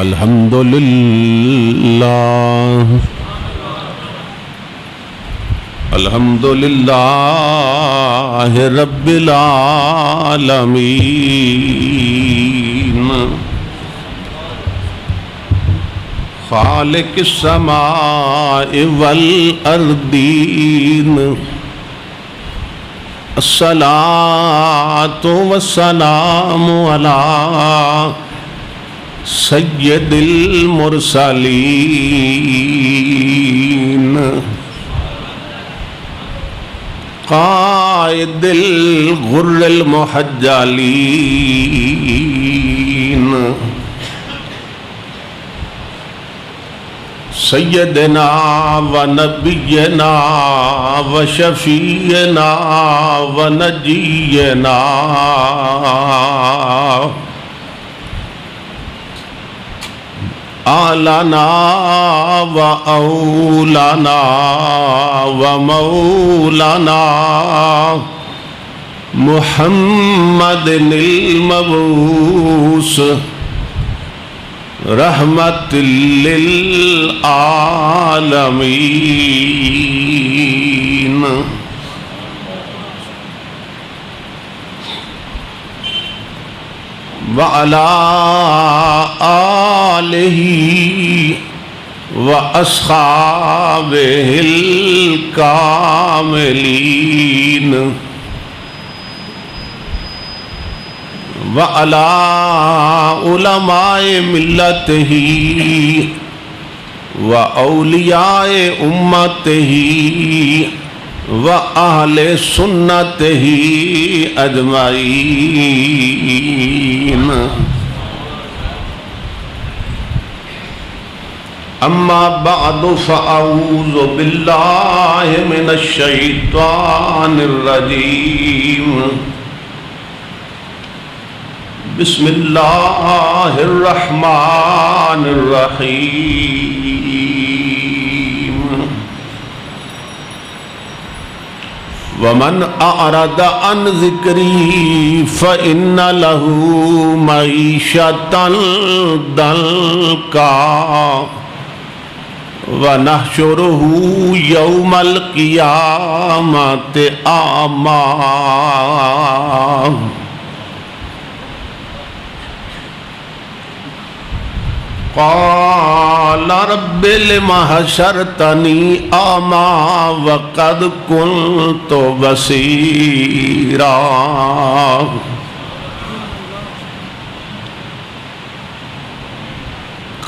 الحمدللہ الحمدللہ رب العالمین خالق السماء والأرضین الصلاة والسلام علی سید المرسلین قائد الغر المحجلین سیدنا و نبینا و شفیعنا و نجینا آلنا و اولانا و مولانا محمد المبعوث رحمت للعالمین وعلى آلہ وأصحابہ الکاملین وعلى علماء ملتہ وأولیاء امتہ وأہل سنتہ اجمعین اما بعد فاعوذ باللہ من الشیطان الرجیم بسم اللہ الرحمن الرحیم ومن اعرض عن ذکری فإن له معیشة ضنکا وَنَحْشُرُهُ يَوْمَ الْقِيَامَةِ أَعْمَى قال رب لم حشرتني أعمى وقد كنت بصيرا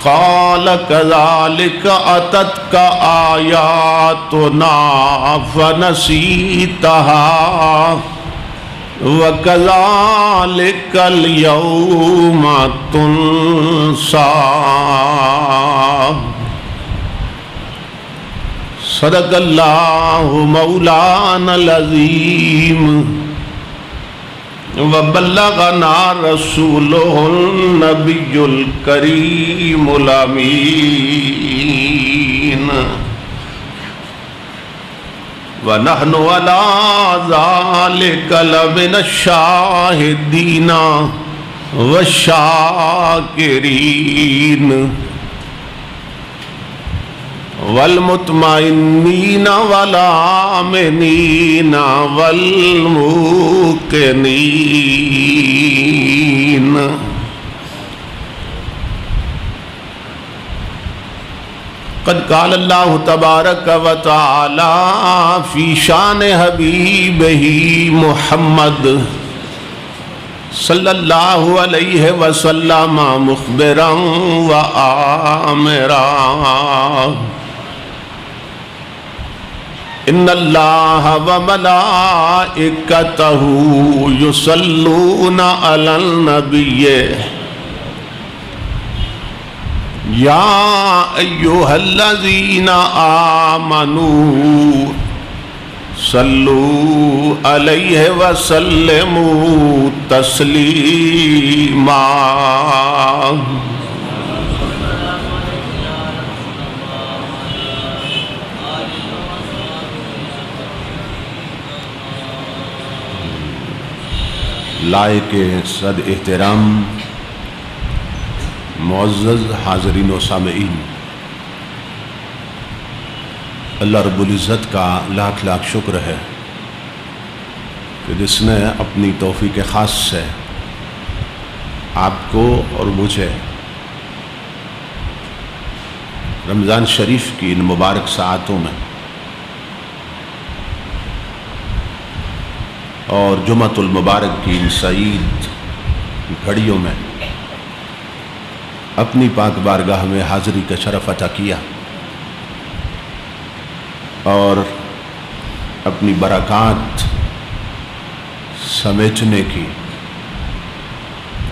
قال كذلك أتتك آياتنا فنسيتها وَكَذَلِكَ الْيَوْمَ تُنْسَى صدق اللہ مولانا العظیم وبلغنا رسولہ النبی الکریم الامین وَنَحْنُ عَلَىٰ ذَلِكَ لَمِنَ الشَّاهِدِينَ وَالشَّاكِرِينَ وَالْمُطْمَئِنِّينَ وَالْآمِنِينَ وَالْمُوقِنِينَ قد قال اللہ تبارک و تعالی فی شان حبیبہ محمد صلی اللہ علیہ وسلم مخبرا و آمرا ان اللہ و ملائکتہ یصلون علی النبی یا ایہا الذین آمنوا صلو علیہ وسلموا تسلیما لائق صد احترام معزز حاضرین و سامعین، اللہ رب العزت کا لاکھ لاکھ شکر ہے کہ جس نے اپنی توفیق خاص سے آپ کو اور مجھے رمضان شریف کی ان مبارک ساعتوں میں اور جمعۃ المبارک کی ان سعید گھڑیوں میں اپنی پاک بارگاہ میں حاضری کا شرف عطا کیا اور اپنی برکات سمیٹنے کی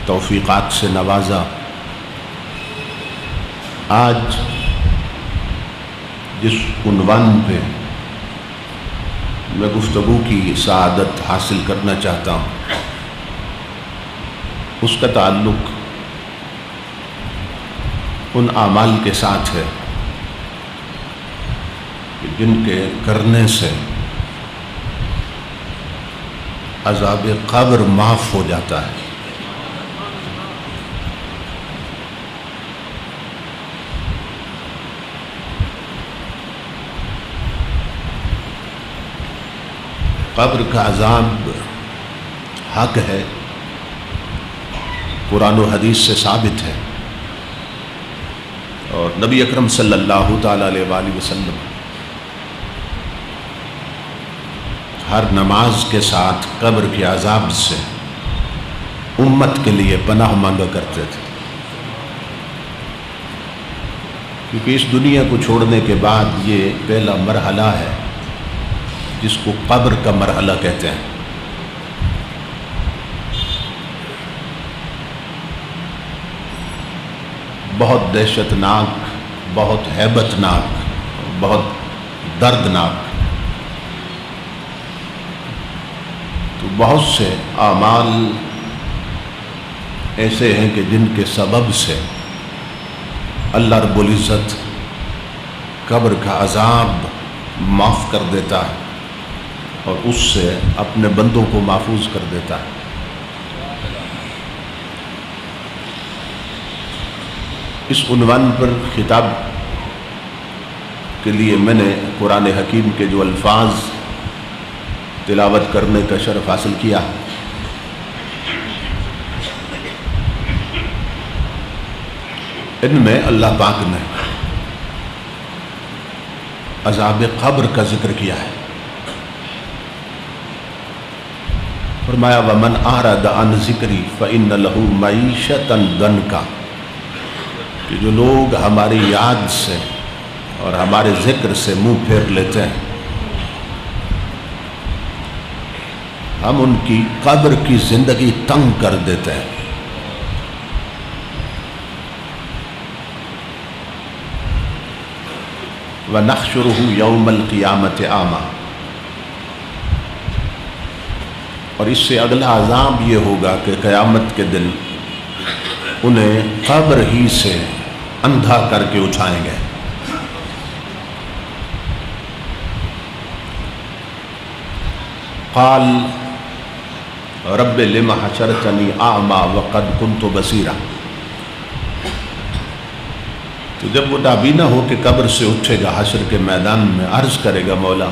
توفیقات سے نوازا۔ آج جس عنوان پہ میں گفتگو کی سعادت حاصل کرنا چاہتا ہوں اس کا تعلق ان اعمال کے ساتھ ہے کہ جن کے کرنے سے عذاب قبر معاف ہو جاتا ہے۔ قبر کا عذاب حق ہے، قرآن و حدیث سے ثابت ہے، اور نبی اکرم صلی اللہ تعالی علیہ وآلہ وسلم ہر نماز کے ساتھ قبر کے عذاب سے امت کے لیے پناہ مانگا کرتے تھے، کیونکہ اس دنیا کو چھوڑنے کے بعد یہ پہلا مرحلہ ہے جس کو قبر کا مرحلہ کہتے ہیں۔ بہت دہشت ناک، بہت ہیبت ناک، بہت دردناک۔ تو بہت سے اعمال ایسے ہیں کہ جن کے سبب سے اللہ رب العزت قبر کا عذاب معاف کر دیتا ہے اور اس سے اپنے بندوں کو محفوظ کر دیتا ہے۔ اس عنوان پر خطاب کے لیے میں نے قرآن حکیم کے جو الفاظ تلاوت کرنے کا شرف حاصل کیا، ان میں اللہ پاک نے عذاب قبر کا ذکر کیا ہے۔ فرمایا وَمَنْ أَعْرَضَ عَنْ ذِكْرِي فَإِنَّ لَهُ مَعِيشَةً ضَنْكًا، کہ جو لوگ ہماری یاد سے اور ہمارے ذکر سے منہ پھیر لیتے ہیں ہم ان کی قبر کی زندگی تنگ کر دیتے ہیں۔ وَنَحْشُرُهُ يَوْمَ الْقِيَامَةِ أَعْمَى، اور اس سے اگلا عذاب یہ ہوگا کہ قیامت کے دن انہیں قبر ہی سے اندھا کر کے اٹھائیں گے۔ قال رب لم حشرتنی اعمی وقد کنت بصیرا، تو جب وہ نابینا ہو کے قبر سے اٹھے گا حشر کے میدان میں، عرض کرے گا مولا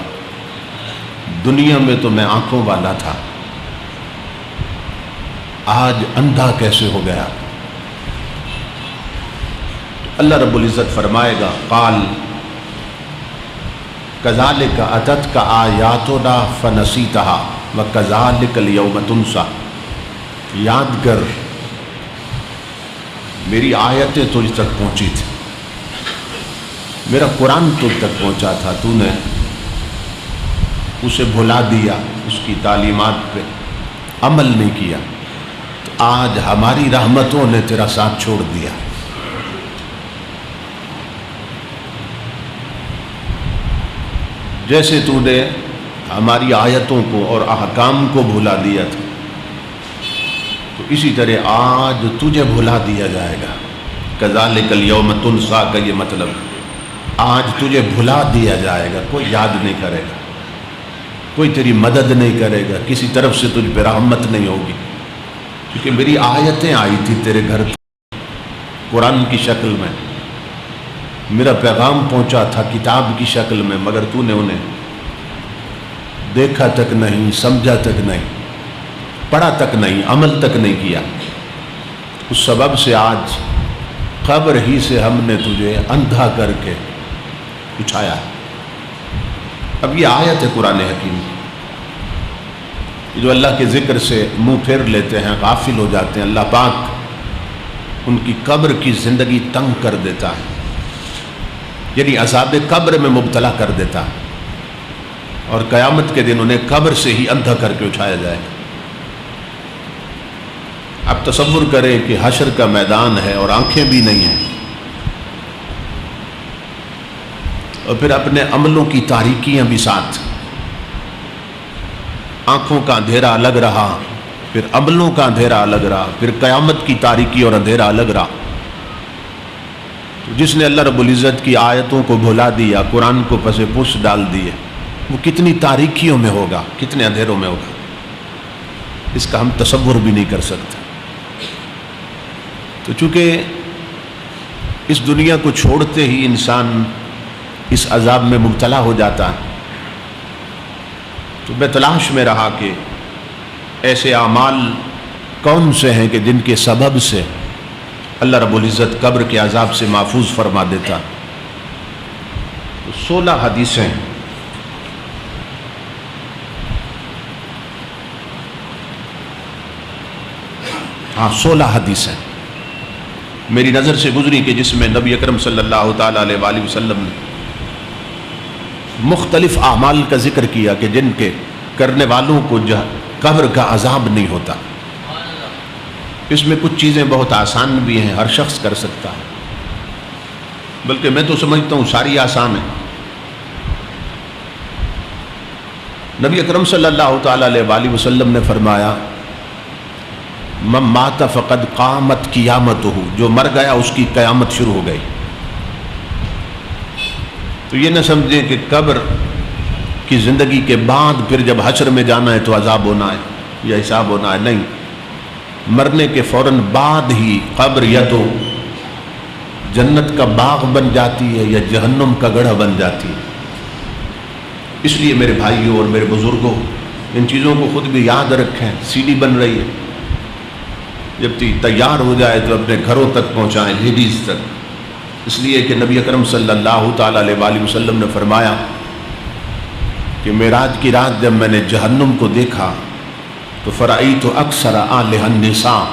دنیا میں تو میں آنکھوں والا تھا، آج اندھا کیسے ہو گیا؟ اللہ رب العزت فرمائے گا قال کذالک اتتک آیاتنا فنسیتها وکذالک اليوم تنسی، یاد کر میری آیتیں تجھ تک پہنچی تھی، میرا قرآن تجھ تک پہنچا تھا، تو نے اسے بھلا دیا، اس کی تعلیمات پہ عمل نہیں کیا، تو آج ہماری رحمتوں نے تیرا ساتھ چھوڑ دیا۔ جیسے تو نے ہماری آیتوں کو اور احکام کو بھلا دیا تھا، تو اسی طرح آج تجھے بھلا دیا جائے گا۔ کذالک الیوم تنسیٰ کا یہ مطلب آج تجھے بھلا دیا جائے گا، کوئی یاد نہیں کرے گا، کوئی تیری مدد نہیں کرے گا، کسی طرف سے تجھ پہ رحمت نہیں ہوگی، کیونکہ میری آیتیں آئی تھی تیرے گھر، قرآن کی شکل میں، میرا پیغام پہنچا تھا کتاب کی شکل میں، مگر تو نے انہیں دیکھا تک نہیں، سمجھا تک نہیں، پڑھا تک نہیں، عمل تک نہیں کیا۔ اس سبب سے آج قبر ہی سے ہم نے تجھے اندھا کر کے اٹھایا ہے۔ اب یہ آیت ہے قرآن حکیم کی، جو اللہ کے ذکر سے منہ پھیر لیتے ہیں، غافل ہو جاتے ہیں، اللہ پاک ان کی قبر کی زندگی تنگ کر دیتا ہے، یعنی عذاب قبر میں مبتلا کر دیتا ہے، اور قیامت کے دن انہیں قبر سے ہی اندھا کر کے اٹھایا جائے گا۔ اب تصور کریں کہ حشر کا میدان ہے اور آنکھیں بھی نہیں ہیں، اور پھر اپنے عملوں کی تاریکیاں بھی ساتھ، آنکھوں کا اندھیرا الگ رہا، پھر عملوں کا اندھیرا الگ رہا، پھر قیامت کی تاریکی اور اندھیرا الگ رہا۔ تو جس نے اللہ رب العزت کی آیتوں کو بھلا دیا، قرآن کو پس پش ڈال دیے، وہ کتنی تاریکیوں میں ہوگا، کتنے اندھیروں میں ہوگا، اس کا ہم تصور بھی نہیں کر سکتے۔ تو چونکہ اس دنیا کو چھوڑتے ہی انسان اس عذاب میں مبتلا ہو جاتا ہے، تو میں تلاش میں رہا کہ ایسے اعمال کون سے ہیں کہ جن کے سبب سے اللہ رب العزت قبر کے عذاب سے محفوظ فرما دیتا۔ 16 حدیثیں، ہاں 16 حدیثیں میری نظر سے گزری کہ جس میں نبی اکرم صلی اللہ تعالیٰ علیہ وآلہ وسلم نے مختلف اعمال کا ذکر کیا کہ جن کے کرنے والوں کو قبر کا عذاب نہیں ہوتا۔ اس میں کچھ چیزیں بہت آسان بھی ہیں، ہر شخص کر سکتا ہے، بلکہ میں تو سمجھتا ہوں ساری آسان ہیں۔ نبی اکرم صلی اللہ تعالیٰ علیہ وآلہ وسلم نے فرمایا، من مات فقد قامت قیامتہ، جو مر گیا اس کی قیامت شروع ہو گئی۔ تو یہ نہ سمجھیں کہ قبر کی زندگی کے بعد پھر جب حشر میں جانا ہے تو عذاب ہونا ہے یا حساب ہونا ہے، نہیں، مرنے کے فوراً بعد ہی قبر یا تو جنت کا باغ بن جاتی ہے یا جہنم کا گڑھا بن جاتی ہے۔ اس لیے میرے بھائیوں اور میرے بزرگوں، ان چیزوں کو خود بھی یاد رکھیں۔ سیڑھی بن رہی ہے، جب تیار ہو جائے تو اپنے گھروں تک پہنچائیں، لیڈیز تک، اس لیے کہ نبی اکرم صلی اللہ تعالیٰ علیہ وآلہ وسلم نے فرمایا کہ معراج کی رات جب میں نے جہنم کو دیکھا تو فرأیت اکثر اہلھا النساء،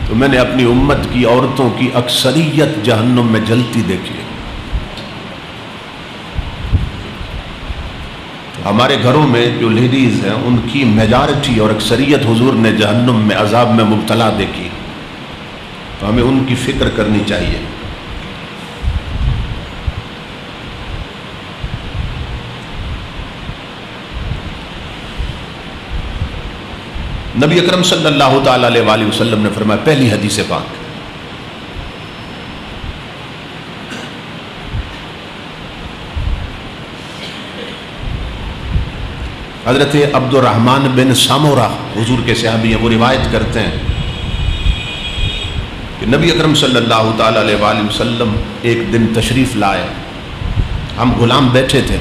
تو میں نے اپنی امت کی عورتوں کی اکثریت جہنم میں جلتی دیکھی۔ ہمارے گھروں میں جو لیڈیز ہیں ان کی میجارٹی اور اکثریت حضور نے جہنم میں عذاب میں مبتلا دیکھی، تو ہمیں ان کی فکر کرنی چاہیے۔ نبی اکرم صلی اللہ تعالیٰ علیہ وآلہ وسلم نے فرمایا، پہلی حدیث پاک، حضرت عبد الرحمن بن سامورہ حضور کے صحابی ہیں، وہ روایت کرتے ہیں کہ نبی اکرم صلی اللہ تعالیٰ علیہ وآلہ وسلم ایک دن تشریف لائے، ہم غلام بیٹھے تھے،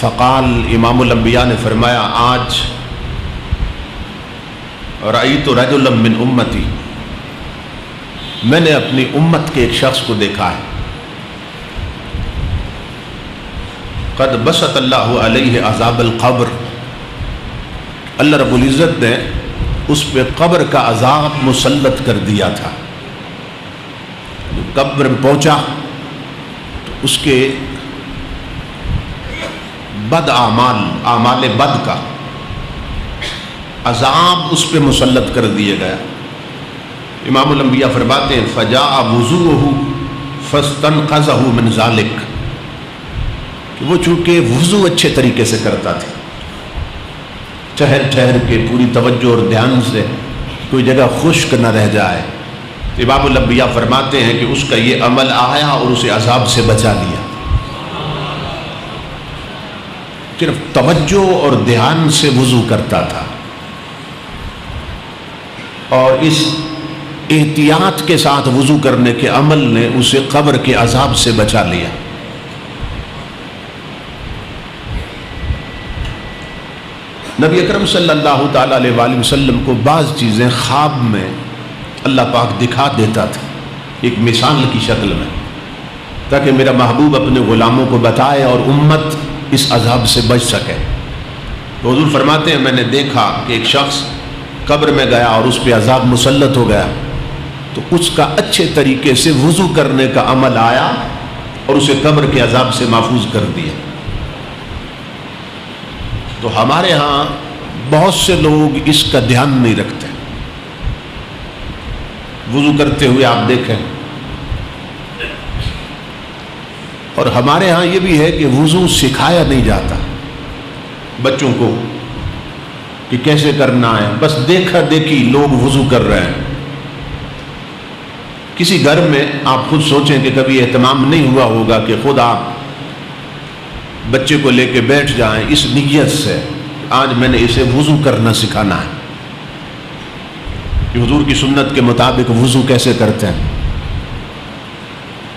فقال، امام الانبیاء نے فرمایا، آج رأیت رجلا من امتی، میں نے اپنی امت کے ایک شخص کو دیکھا ہے، قد بسط اللہ علیہ عذاب القبر، اللہ رب العزت نے اس پہ قبر کا عذاب مسلط کر دیا تھا۔ قبر میں پہنچا تو اس کے بد اعمال بد کا عذاب اس پہ مسلط کر دیا گیا۔ امام الانبیاء فرماتے ہیں، فجاء وضوءہ فاستنقذہ من ذلک، کہ وہ چونکہ وضو اچھے طریقے سے کرتا تھا، ٹھہر ٹھہر کے پوری توجہ اور دھیان سے، کوئی جگہ خشک نہ رہ جائے، تو امام الانبیاء فرماتے ہیں کہ اس کا یہ عمل آیا اور اسے عذاب سے بچا لیا۔ صرف توجہ اور دھیان سے وضو کرتا تھا، اور اس احتیاط کے ساتھ وضو کرنے کے عمل نے اسے قبر کے عذاب سے بچا لیا۔ نبی اکرم صلی اللہ تعالیٰ علیہ وآلہ وسلم کو بعض چیزیں خواب میں اللہ پاک دکھا دیتا تھا ایک مثال کی شکل میں، تاکہ میرا محبوب اپنے غلاموں کو بتائے اور امت اس عذاب سے بچ سکے۔ تو حضور فرماتے ہیں میں نے دیکھا کہ ایک شخص قبر میں گیا اور اس پہ عذاب مسلط ہو گیا، تو اس کا اچھے طریقے سے وضو کرنے کا عمل آیا اور اسے قبر کے عذاب سے محفوظ کر دیا۔ تو ہمارے ہاں بہت سے لوگ اس کا دھیان نہیں رکھتے، وضو کرتے ہوئے آپ دیکھیں، اور ہمارے ہاں یہ بھی ہے کہ وضو سکھایا نہیں جاتا بچوں کو کہ کیسے کرنا ہے، بس دیکھا دیکھی لوگ وضو کر رہے ہیں۔ کسی گھر میں آپ خود سوچیں کہ کبھی اہتمام نہیں ہوا ہوگا کہ خود آپ بچے کو لے کے بیٹھ جائیں اس نیت سے آج میں نے اسے وضو کرنا سکھانا ہے کہ حضور کی سنت کے مطابق وضو کیسے کرتے ہیں۔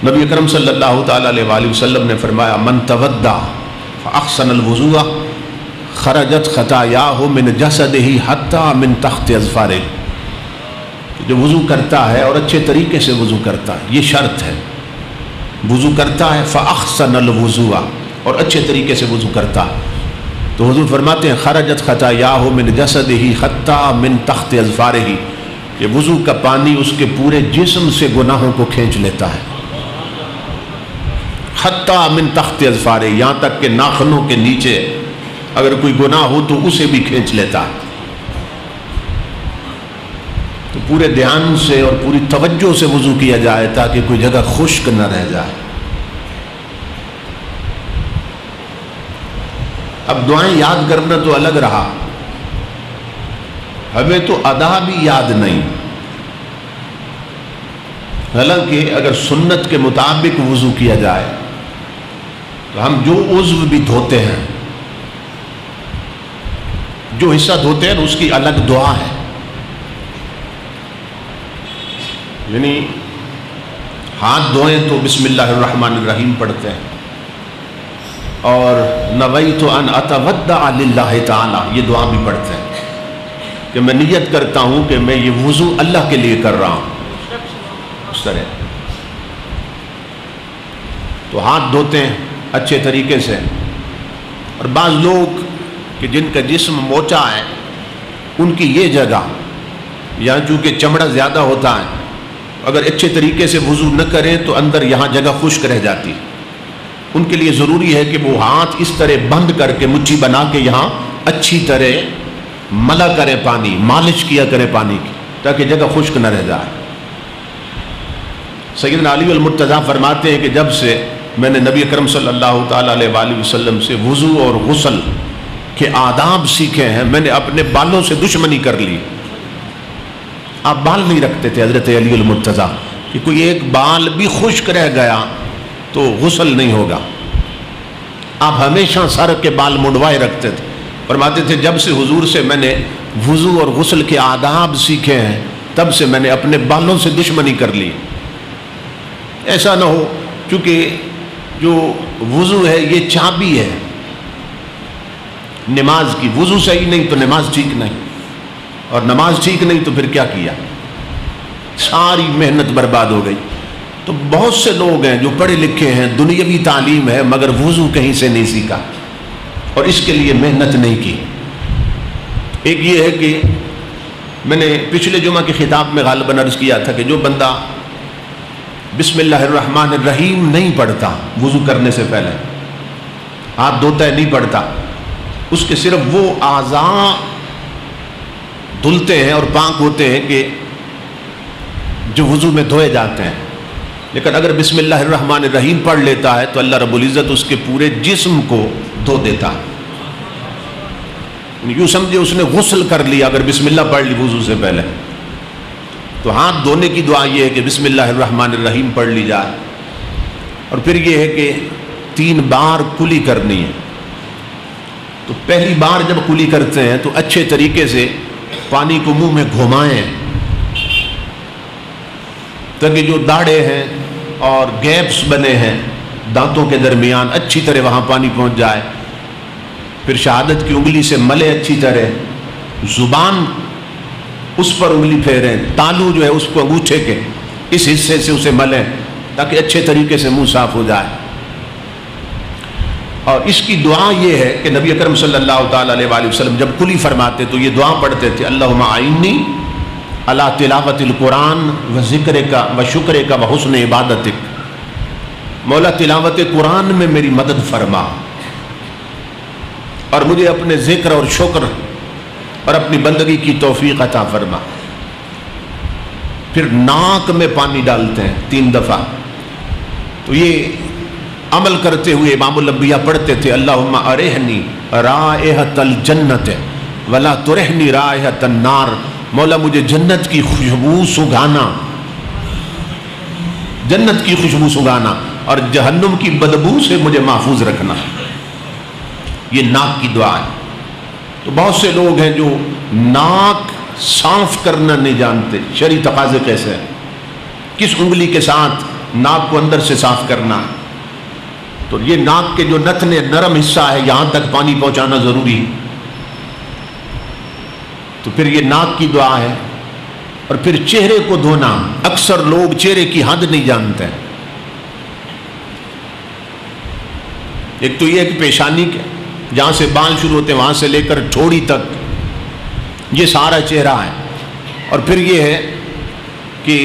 نبی اکرم صلی اللہ تعالیٰ علیہ وآلہ وسلم نے فرمایا من تودع فاحسن الوضوء خرجت خطاياه من جسده حتى من تحت اظفاره، جو وضو کرتا ہے اور اچھے طریقے سے وضو کرتا ہے، یہ شرط ہے، وضو کرتا ہے فاحسن الوضوء اور اچھے طریقے سے وضو کرتا ہے، تو حضور فرماتے ہیں خرجت خطاياه من جسده حتى من تحت اظفاره، کہ وضو کا پانی اس کے پورے جسم سے گناہوں کو کھینچ لیتا ہے، حتیٰ من تحت اظفارہ، یہاں تک کہ ناخنوں کے نیچے اگر کوئی گناہ ہو تو اسے بھی کھینچ لیتا ہے۔ تو پورے دھیان سے اور پوری توجہ سے وضو کیا جائے تاکہ کوئی جگہ خشک نہ رہ جائے۔ اب دعائیں یاد کرنا تو الگ رہا، ہمیں تو ادا بھی یاد نہیں، حالانکہ اگر سنت کے مطابق وضو کیا جائے تو ہم جو عضو بھی دھوتے ہیں، جو حصہ دھوتے ہیں اس کی الگ دعا ہے، یعنی ہاتھ دھوئیں تو بسم اللہ الرحمن الرحیم پڑھتے ہیں، اور نویت ان اتودع للہ تعالی یہ دعا بھی پڑھتے ہیں کہ میں نیت کرتا ہوں کہ میں یہ وضو اللہ کے لیے کر رہا ہوں، اس طرح۔ تو ہاتھ دھوتے ہیں اچھے طریقے سے، اور بعض لوگ کہ جن کا جسم موچا ہے ان کی یہ جگہ یہاں چونکہ چمڑا زیادہ ہوتا ہے، اگر اچھے طریقے سے وضو نہ کریں تو اندر یہاں جگہ خشک رہ جاتی، ان کے لیے ضروری ہے کہ وہ ہاتھ اس طرح بند کر کے مٹھی بنا کے یہاں اچھی طرح ملا کریں، پانی مالش کیا کریں پانی کی، تاکہ جگہ خشک نہ رہ جائے۔ سیدنا علی المرتضیٰ فرماتے ہیں کہ جب سے میں نے نبی اکرم صلی اللہ تعالیٰ علیہ وآلہ وسلم سے وضو اور غسل کے آداب سیکھے ہیں، میں نے اپنے بالوں سے دشمنی کر لی۔ آپ بال نہیں رکھتے تھے حضرت علی المرتضیٰ، کہ کوئی ایک بال بھی خشک رہ گیا تو غسل نہیں ہوگا، آپ ہمیشہ سر کے بال منڈوائے رکھتے تھے۔ فرماتے تھے جب سے حضور سے میں نے وضو اور غسل کے آداب سیکھے ہیں تب سے میں نے اپنے بالوں سے دشمنی کر لی۔ ایسا نہ ہو، چونکہ جو وضو ہے یہ چابی ہے نماز کی، وضو صحیح نہیں تو نماز ٹھیک نہیں، اور نماز ٹھیک نہیں تو پھر کیا کیا، ساری محنت برباد ہو گئی۔ تو بہت سے لوگ ہیں جو پڑھے لکھے ہیں، دنیاوی تعلیم ہے، مگر وضو کہیں سے نہیں سیکھا اور اس کے لیے محنت نہیں کی۔ ایک یہ ہے کہ میں نے پچھلے جمعہ کے خطاب میں غالباً عرض کیا تھا کہ جو بندہ بسم اللہ الرحمن الرحیم نہیں پڑھتا وضو کرنے سے پہلے، ہاتھ دھوتا ہے نہیں پڑھتا، اس کے صرف وہ اعضاء دھلتے ہیں اور پاک ہوتے ہیں کہ جو وضو میں دھوئے جاتے ہیں، لیکن اگر بسم اللہ الرحمن الرحیم پڑھ لیتا ہے تو اللہ رب العزت اس کے پورے جسم کو دھو دیتا ہے۔ یوں سمجھے اس نے غسل کر لیا اگر بسم اللہ پڑھ لی وضو سے پہلے۔ تو ہاتھ دھونے کی دعا یہ ہے کہ بسم اللہ الرحمن الرحیم پڑھ لی جائے، اور پھر یہ ہے کہ 3 بار کلی کرنی ہے۔ تو پہلی بار جب کلی کرتے ہیں تو اچھے طریقے سے پانی کو منہ میں گھمائیں، تاکہ جو داڑے ہیں اور گیپس بنے ہیں دانتوں کے درمیان اچھی طرح وہاں پانی پہنچ جائے. پھر شہادت کی انگلی سے ملے اچھی طرح، زبان اس پر انگلی پھیریں، تالو جو ہے اس کو انگوٹھے کے اس حصے سے اسے ملیں تاکہ اچھے طریقے سے منہ صاف ہو جائے. اور اس کی دعا یہ ہے کہ نبی اکرم صلی اللہ تعالیٰ علیہ وآلہ وسلم جب کلی فرماتے تو یہ دعا پڑھتے تھے، اللہم اعنی علی تلاوت القرآن و ذکرک و شکرک و حسن عبادتک. مولا تلاوت قرآن میں میری مدد فرما اور مجھے اپنے ذکر اور شکر اور اپنی بندگی کی توفیق عطا فرما. پھر ناک میں پانی ڈالتے ہیں 3 دفعہ. تو یہ عمل کرتے ہوئے امام الانبیاء پڑھتے تھے، اللہم ارحنی رائحۃ الجنت ولا ترحنی رائحۃ النار. مولا مجھے جنت کی خوشبو سنگھانا، جنت کی خوشبو سنگھانا، اور جہنم کی بدبو سے مجھے محفوظ رکھنا. یہ ناک کی دعا ہے. تو بہت سے لوگ ہیں جو ناک صاف کرنا نہیں جانتے. شرعی تقاضے کیسے ہیں، کس انگلی کے ساتھ ناک کو اندر سے صاف کرنا ہے. تو یہ ناک کے جو نتنے نرم حصہ ہے یہاں تک پانی پہنچانا ضروری ہے. تو پھر یہ ناک کی دعا ہے. اور پھر چہرے کو دھونا. اکثر لوگ چہرے کی حد نہیں جانتے. ایک تو یہ ہے کہ پیشانی کے جہاں سے بال شروع ہوتے ہیں وہاں سے لے کر ٹھوڑی تک یہ سارا چہرہ ہے. اور پھر یہ ہے کہ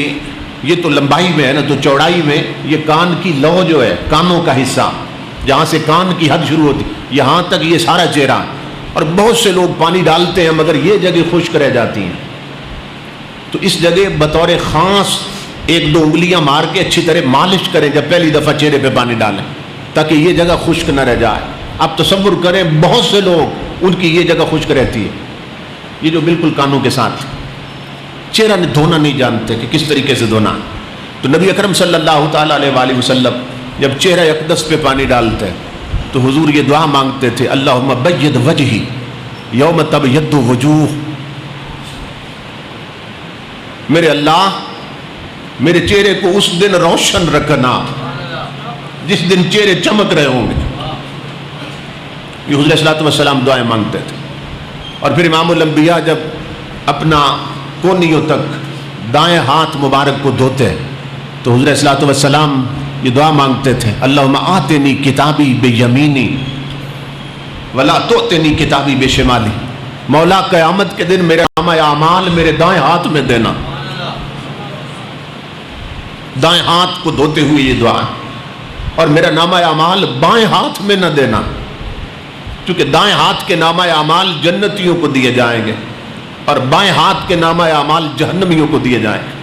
یہ تو لمبائی میں ہے نا، تو چوڑائی میں یہ کان کی لو جو ہے، کانوں کا حصہ جہاں سے کان کی حد شروع ہوتی یہاں تک یہ سارا چہرہ ہے. اور بہت سے لوگ پانی ڈالتے ہیں مگر یہ جگہ خشک رہ جاتی ہیں. تو اس جگہ بطور خاص 1-2 انگلیاں مار کے اچھی طرح مالش کریں جب پہلی دفعہ چہرے پہ پانی ڈالیں تاکہ یہ جگہ خشک نہ رہ جائے. آپ تصور کریں بہت سے لوگ ان کی یہ جگہ خشک رہتی ہے، یہ جو بالکل کانوں کے ساتھ چہرہ دھونا نہیں جانتے کہ کس طریقے سے دھونا. تو نبی اکرم صلی اللہ تعالیٰ علیہ وآلہ وسلم جب چہرہ اقدس پہ پانی ڈالتے تو حضور یہ دعا مانگتے تھے، اللہم بید وجہی یوم تبید وجوہ. میرے اللہ میرے چہرے کو اس دن روشن رکھنا جس دن چہرے چمک رہے ہوں گے. یہ حضور صلی اللہ علیہ وسلم دعائیں مانگتے تھے. اور پھر امام الانبیاء جب اپنا کونیوں تک دائیں ہاتھ مبارک کو دھوتے تو حضور صلی اللہ علیہ وسلم یہ دعا مانگتے تھے، اللہم آتنی کتابی بیمینی ولا تؤتنی کتابی بشمالی. مولا قیامت کے دن میرے نامہ اعمال میرے دائیں ہاتھ میں دینا. دائیں ہاتھ کو دھوتے ہوئے یہ دعا ہے. اور میرا نامہ اعمال بائیں ہاتھ میں نہ دینا، کیونکہ دائیں ہاتھ کے نامہ اعمال جنتیوں کو دیے جائیں گے اور بائیں ہاتھ کے نامہ اعمال جہنمیوں کو دیے جائیں گے.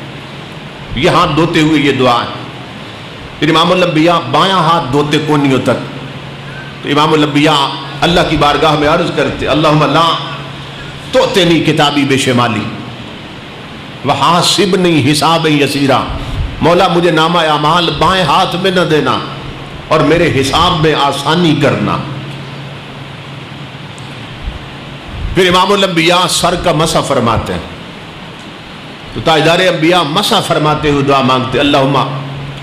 یہ ہاتھ دھوتے ہوئے یہ دعا ہے. پھر امام الانبیاء بایاں ہاتھ دھوتے کونیوں تک. تو امام الانبیاء اللہ کی بارگاہ میں عرض کرتے، اللہم لا تؤتنی کتابی بشمالی وحاسبنی حسابا یسیرا. مولا مجھے نامہ اعمال بائیں ہاتھ میں نہ دینا اور میرے حساب میں آسانی کرنا. پھر امام الانبیاء سر کا مسح فرماتے ہیں. تو تاجدار انبیاء مسح فرماتے ہوئے دعا مانگتے، اللہم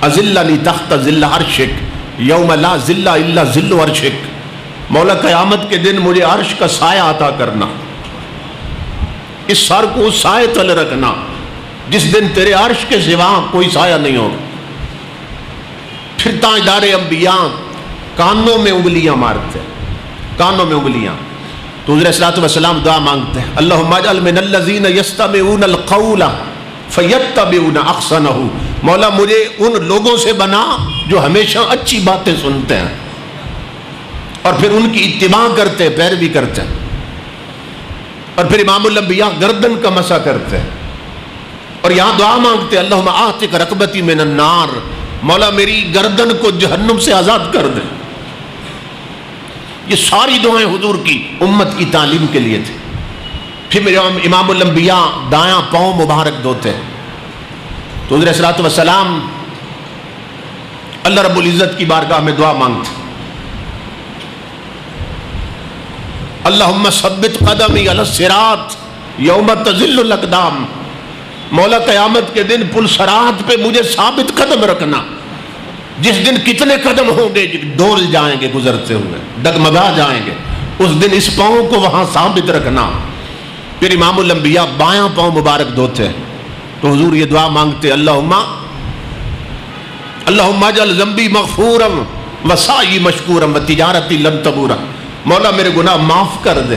اذلنی تحت ذل عرشک یوم لا ذل الا ذل عرشک. مولا قیامت کے دن مجھے عرش کا سایہ عطا کرنا. اس سر کو اس سائے تلے رکھنا جس دن تیرے عرش کے سوا کوئی سایہ نہیں ہوگا. پھر تاجدار انبیاء کانوں میں انگلیاں مارتے، کانوں میں انگلیاں. تو حضور صلی اللہ علیہ وسلم دعا مانگتے ہیں، اللہم اجعل من الذین یستمعون القول فیتبعون احسنہ. مولا مجھے ان لوگوں سے بنا جو ہمیشہ اچھی باتیں سنتے ہیں اور پھر ان کی اتباع کرتے ہیں، پیروی کرتے ہیں. اور پھر امام الانبیاء گردن کا مسح کرتے ہیں اور یہاں دعا مانگتے ہیں، اللہم اعتق رقبتی من النار. مولا میری گردن کو جہنم سے آزاد کر دے. یہ ساری دعائیں حضور کی امت کی تعلیم کے لیے تھے. پھر میرے امام الانبیاء دایاں پاؤں مبارک دھوتے ہیں. تو حضور صلی اللہ علیہ وسلم اللہ رب العزت کی بارگاہ میں دعا مانگتے، اللہم ثبت قدمی علی الصراط یوم تزل الاقدام. مولا قیامت کے دن پل صراط پہ مجھے ثابت قدم رکھنا، جس دن کتنے قدم ہوں گے، ڈول جائیں گے گزرتے ہوئے، ڈگمگا جائیں گے، اس دن اس پاؤں کو وہاں ثابت رکھنا۔ پھر امام الانبیاء بایاں پاؤں مبارک دھوتے ہیں تو حضور یہ دعا مانگتے، اللہم اجعل ذنبی مغفورا وسعی مشکورا وتجارتی لن تبورا، مولا میرے گناہ معاف کر دے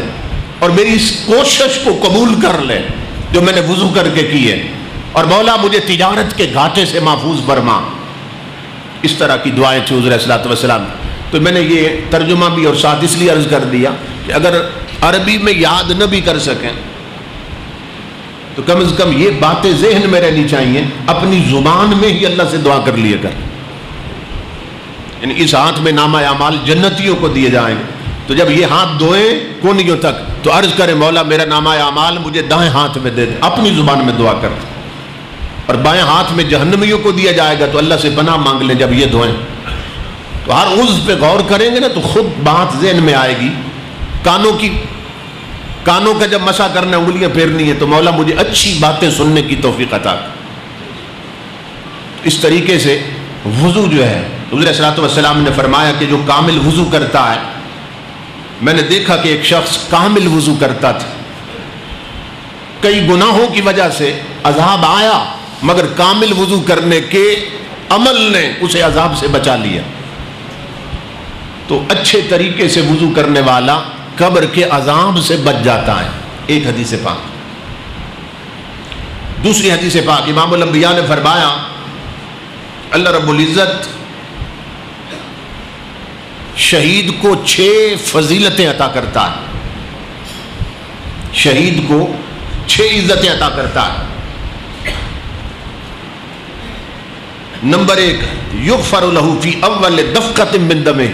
اور میری اس کوشش کو قبول کر لے جو میں نے وضو کر کے کی ہے، اور مولا مجھے تجارت کے گھاٹے سے محفوظ فرما۔ اس طرح کی دعائیں تھیں حضور صلی اللہ علیہ وسلم۔ تو میں نے یہ ترجمہ بھی اور ساتھ اس لیے عرض کر دیا کہ اگر عربی میں یاد نہ بھی کر سکیں تو کم از کم یہ باتیں ذہن میں رہنی چاہیے، اپنی زبان میں ہی اللہ سے دعا کر لیے کر۔ یعنی اس ہاتھ میں نامہ اعمال جنتیوں کو دیے جائیں گے، تو جب یہ ہاتھ دھوئیں کونیوں تک تو عرض کریں مولا میرا نامہ اعمال مجھے دائیں ہاتھ میں دے دے، اپنی زبان میں دعا کر۔ اور بائیں ہاتھ میں جہنمیوں کو دیا جائے گا تو اللہ سے پناہ مانگ لیں جب یہ دھوئیں۔ تو ہر عضو پہ غور کریں گے نا تو خود بات ذہن میں آئے گی۔ کانوں کا جب مسح کرنا انگلیاں پھیرنی ہے تو مولا مجھے اچھی باتیں سننے کی توفیق عطا۔ اس طریقے سے وضو جو ہے حضور صلی اللہ علیہ وسلم نے فرمایا کہ جو کامل وضو کرتا ہے، میں نے دیکھا کہ ایک شخص کامل وضو کرتا تھا، کئی گناہوں کی وجہ سے عذاب آیا مگر کامل وضو کرنے کے عمل نے اسے عذاب سے بچا لیا۔ تو اچھے طریقے سے وضو کرنے والا قبر کے عذاب سے بچ جاتا ہے، ایک حدیث پاک۔ دوسری حدیث پاک امام الانبیاء نے فرمایا اللہ رب العزت شہید کو 6 فضیلتیں عطا کرتا ہے، شہید کو 6 عزتیں عطا کرتا ہے۔ نمبر 1 یغفر له فی اول دفقۃ من دمہ،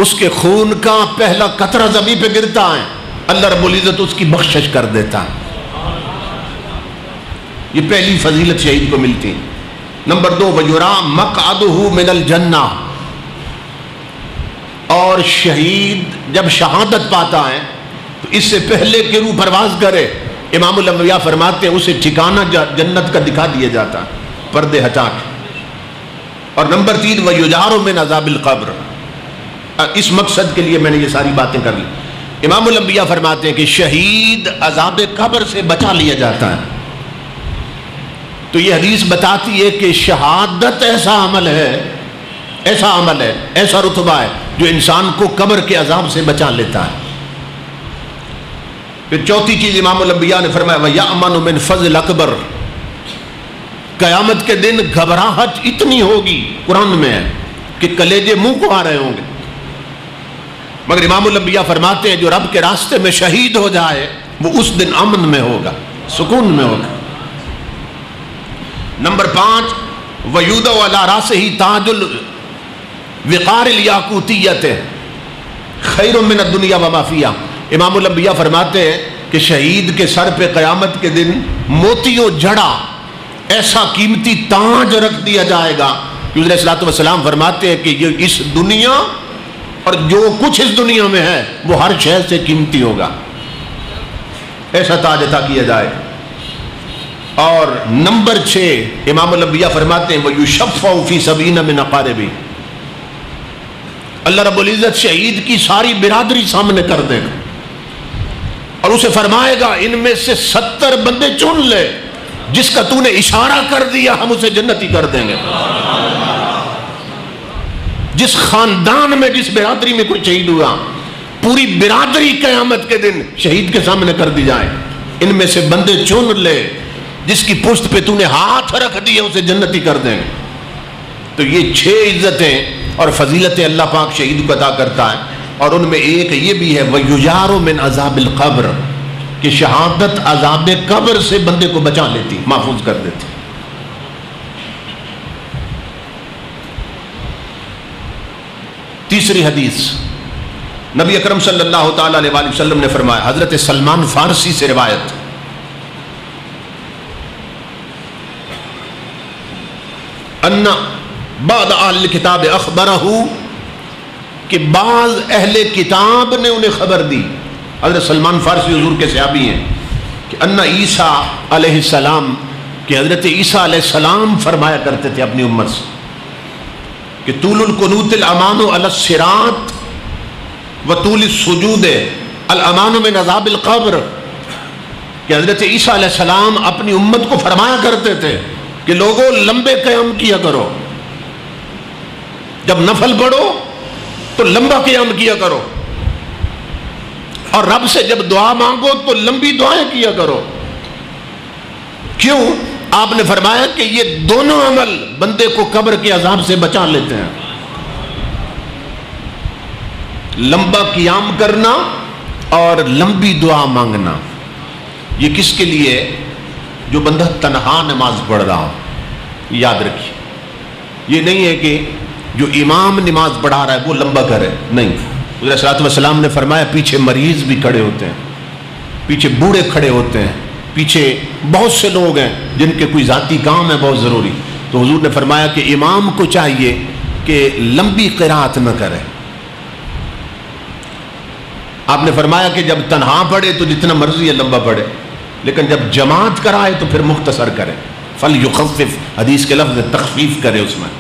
اس کے خون کا پہلا قطرہ زمین پہ گرتا ہے اللہ رب العزت اس کی بخشش کر دیتا ہے، یہ پہلی فضیلت شہید کو ملتی ہے۔ نمبر 2 ویرا مقعدہ من الجنہ، اور شہید جب شہادت پاتا ہے تو اس سے پہلے کہ روح پرواز کرے امام الانبیاء فرماتے ہیں اسے ٹھکانہ جنت کا دکھا دیا جاتا ہے پردے ہٹا کے۔ اور نمبر 3 ویجار من عذاب القبر، اس مقصد کے لیے میں نے یہ ساری باتیں کر لی۔ امام الانبیاء فرماتے ہیں کہ شہید عذاب قبر سے بچا لیا جاتا ہے۔ تو یہ حدیث بتاتی ہے کہ شہادت ایسا عمل ہے، ایسا رتبہ ہے جو انسان کو قبر کے عذاب سے بچا لیتا ہے۔ پھر چوتھی چیز امام الانبیاء نے فرمایا وَيَأْمَنُ مِنْ فَضْلِ الْأَكْبَرِ، قیامت کے دن گھبراہٹ اتنی ہوگی، قرآن میں ہے کہ کلیجے منہ کو آ رہے ہوں گے، مگر امام الانبیاء فرماتے ہیں جو رب کے راستے میں شہید ہو جائے وہ اس دن امن میں ہوگا، سکون میں ہوگا۔ نمبر 5 وَيُوضَعُ عَلَىٰ رَأْسِهِ تَاجُ الْوِقَارِ الْيَاقُوتِيَّةِ خَيْرٌ مِّنَ الدُّنْيَا وَمَا فِيهَا، امام الانبیاء فرماتے ہیں کہ شہید کے سر پہ قیامت کے دن موتیوں جڑا ایسا قیمتی تاج رکھ دیا جائے گا کہ حضور صلی اللہ علیہ وسلم فرماتے ہیں کہ یہ اس دنیا اور جو کچھ اس دنیا میں ہے وہ ہر شے سے قیمتی ہوگا، ایسا تاج عطا کیا جائے۔ اور نمبر 6 امام الانبیاء فرماتے ہیں وَيُشَفَّعُ فِي 70 مِنْ أَقَارِبِهِ، اللہ رب العزت شہید کی ساری برادری سامنے کر دے گا اور اسے فرمائے گا ان میں سے 70 بندے چن لے، جس کا تو نے اشارہ کر دیا ہم اسے جنتی کر دیں گے۔ جس خاندان میں جس برادری میں کوئی شہید ہوا پوری برادری قیامت کے دن شہید کے سامنے کر دی جائے، ان میں سے بندے چن لے جس کی پشت پہ تو نے ہاتھ رکھ دیا اسے جنتی کر دیں گے۔ تو یہ 6 عزتیں اور فضیلتیں اللہ پاک شہید کو عطا کرتا ہے، اور ان میں ایک یہ بھی ہے وَيُجَارُ مِنْ عَذَابِ الْقَبْرِ، کہ شہادت عذاب قبر سے بندے کو بچا لیتی، محفوظ کر دیتی۔ تیسری حدیث نبی اکرم صلی اللہ تعالی علیہ وآلہ وسلم نے فرمایا، حضرت سلمان فارسی سے روایت، ان بعض اہل کتاب اخبرہ، کہ بعض اہل کتاب نے انہیں خبر دی، حضرت سلمان فارسی حضور کے صحابی ہیں، کہ کہ ان عیسیٰ علیہ السلام، کہ حضرت عیسیٰ علیہ السلام فرمایا کرتے تھے اپنی امت سے کہ طول القنوت الامان علی الصراط وطول السجود الامان من عذاب القبر، کہ حضرت عیسیٰ علیہ السلام اپنی امت کو فرمایا کرتے تھے کہ لوگوں لمبے قیام کیا کرو، جب نفل پڑھو تو لمبا قیام کیا کرو، اور رب سے جب دعا مانگو تو لمبی دعائیں کیا کرو۔ کیوں؟ آپ نے فرمایا کہ یہ دونوں عمل بندے کو قبر کے عذاب سے بچا لیتے ہیں۔ لمبا قیام کرنا اور لمبی دعا مانگنا، یہ کس کے لیے؟ جو بندہ تنہا نماز پڑھ رہا ہو۔ یاد رکھیے، یہ نہیں ہے کہ جو امام نماز پڑھا رہا ہے وہ لمبا کرے، نہیں۔ حضور صلی اللہ علیہ وسلم نے فرمایا پیچھے مریض بھی کھڑے ہوتے ہیں، پیچھے بوڑھے کھڑے ہوتے ہیں، پیچھے بہت سے لوگ ہیں جن کے کوئی ذاتی کام ہے بہت ضروری، تو حضور نے فرمایا کہ امام کو چاہیے کہ لمبی قرات نہ کرے۔ آپ نے فرمایا کہ جب تنہا پڑھے تو جتنا مرضی ہے لمبا پڑھے، لیکن جب جماعت کرائے تو پھر مختصر کرے۔ فَلْيُخَفِّفْ، حدیث کے لفظ تخفیف کرے اس میں۔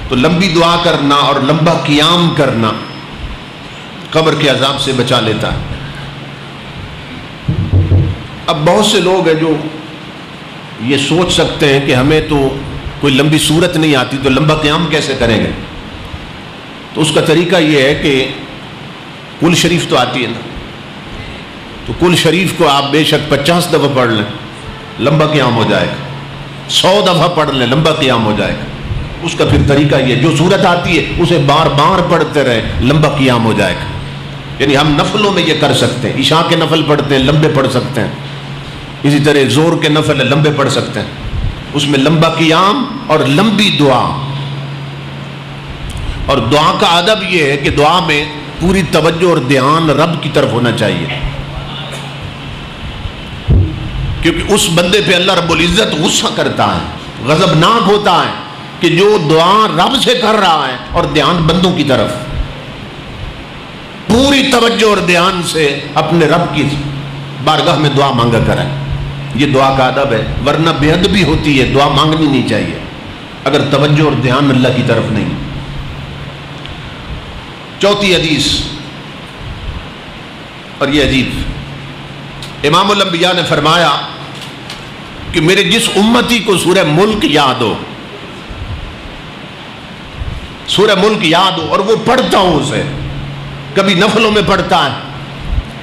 تو لمبی دعا کرنا اور لمبا قیام کرنا قبر کے عذاب سے بچا لیتا ہے۔ اب بہت سے لوگ ہیں جو یہ سوچ سکتے ہیں کہ ہمیں تو کوئی لمبی صورت نہیں آتی تو لمبا قیام کیسے کریں گے؟ تو اس کا طریقہ یہ ہے کہ کل شریف تو آتی ہے نا، تو کل شریف کو آپ بے شک 50 دفعہ پڑھ لیں، لمبا قیام ہو جائے گا۔ 100 دفعہ پڑھ لیں، لمبا قیام ہو جائے گا۔ اس کا پھر طریقہ یہ، جو صورت آتی ہے اسے بار بار پڑھتے رہے، لمبا قیام ہو جائے گا۔ یعنی ہم نفلوں میں یہ کر سکتے ہیں، عشاء کے نفل پڑھتے ہیں لمبے پڑھ سکتے ہیں، اسی طرح زور کے نفل لمبے پڑھ سکتے ہیں، اس میں لمبا قیام اور لمبی دعا۔ اور دعا کا ادب یہ ہے کہ دعا میں پوری توجہ اور دھیان رب کی طرف ہونا چاہیے، کیونکہ اس بندے پہ اللہ رب العزت غصہ کرتا ہے، غضبناک ہوتا ہے کہ جو دعا رب سے کر رہا ہے اور دھیان بندوں کی طرف۔ پوری توجہ اور دھیان سے اپنے رب کی بارگاہ میں دعا مانگا کریں، یہ دعا کا ادب ہے، ورنہ بے ادبی ہوتی ہے، دعا مانگنی نہیں چاہیے اگر توجہ اور دھیان اللہ کی طرف نہیں۔ چوتھی حدیث، اور یہ عجیب، امام الانبیاء نے فرمایا کہ میرے جس امتی کو سورہ ملک یاد ہو، سورہ ملک یاد ہو اور وہ پڑھتا ہو اسے، کبھی نفلوں میں پڑھتا ہے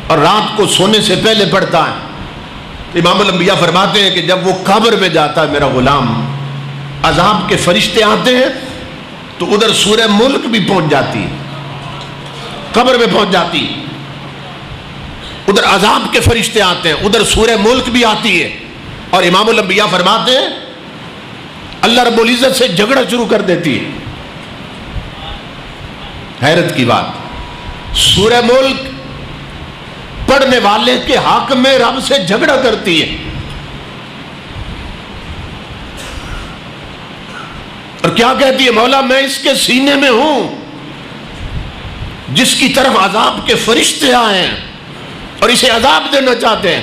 اور رات کو سونے سے پہلے پڑھتا ہے، امام الانبیاء فرماتے ہیں کہ جب وہ قبر میں جاتا ہے میرا غلام، عذاب کے فرشتے آتے ہیں تو ادھر سورہ ملک بھی پہنچ جاتی ہے، قبر میں پہنچ جاتی، ادھر عذاب کے فرشتے آتے ہیں، ادھر سورہ ملک بھی آتی ہے، اور امام الانبیاء فرماتے ہیں اللہ رب العزت سے جھگڑا شروع کر دیتی ہے۔ حیرت کی بات، سورہ ملک پڑھنے والے کے حق میں رب سے جھگڑا کرتی ہے، اور کیا کہتی ہے؟ مولا میں اس کے سینے میں ہوں جس کی طرف عذاب کے فرشتے آئے ہیں اور اسے عذاب دینا چاہتے ہیں،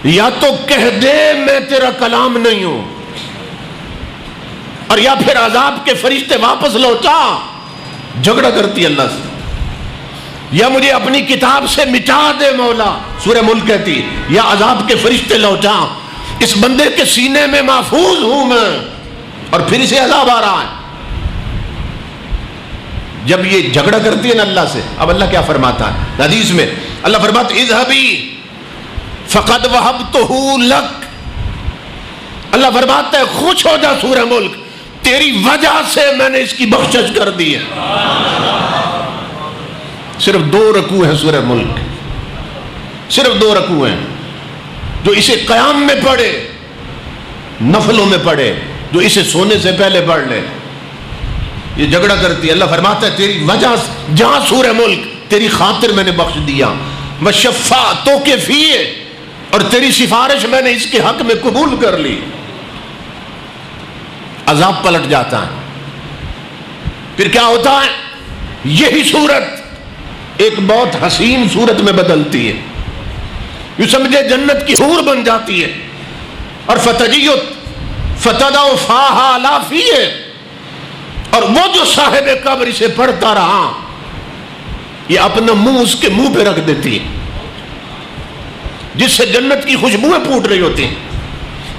یا تو کہہ دے میں تیرا کلام نہیں ہوں، اور یا پھر عذاب کے فرشتے واپس لوٹا۔ جھگڑا کرتی اللہ سے، یا مجھے اپنی کتاب سے مٹا دے مولا، سورہ ملک کہتی، یا عذاب کے فرشتے لوٹا، اس بندے کے سینے میں محفوظ ہوں میں، اور پھر اسے عذاب آ رہا ہے۔ جب یہ جھگڑا کرتی ہے نا اللہ سے، اب اللہ کیا فرماتا ہے حدیث میں؟ اللہ فرماتا ہے اذهبی فقد وهبته لک، اللہ فرماتا ہے خوش ہو جا سورہ ملک، تیری وجہ سے میں نے اس کی بخشش کر دی ہے۔ صرف 2 رکوع ہیں سورہ ملک، صرف 2 رکوع ہیں، جو اسے قیام میں پڑھے، نفلوں میں پڑھے، جو اسے سونے سے پہلے پڑھ لے، یہ جھگڑا کرتی ہے۔ اللہ فرماتا ہے تیری وجہ سے، جہاں سورہ ملک تیری خاطر میں نے بخش دیا، وَشَفَّعْتُكَ فِيهِ، اور تیری سفارش میں نے اس کے حق میں قبول کر لی، عذاب پلٹ جاتا ہے۔ پھر کیا ہوتا ہے؟ یہی صورت ایک بہت حسین صورت میں بدلتی ہے، یوں سمجھے جنت کی حور بن جاتی ہے. اور فتدع فاہا لا فیہ، اور وہ جو صاحب قبر اسے پڑھتا رہا یہ اپنا منہ اس کے منہ پہ رکھ دیتی ہے، جس سے جنت کی خوشبوئیں پھوٹ رہی ہوتی ہیں.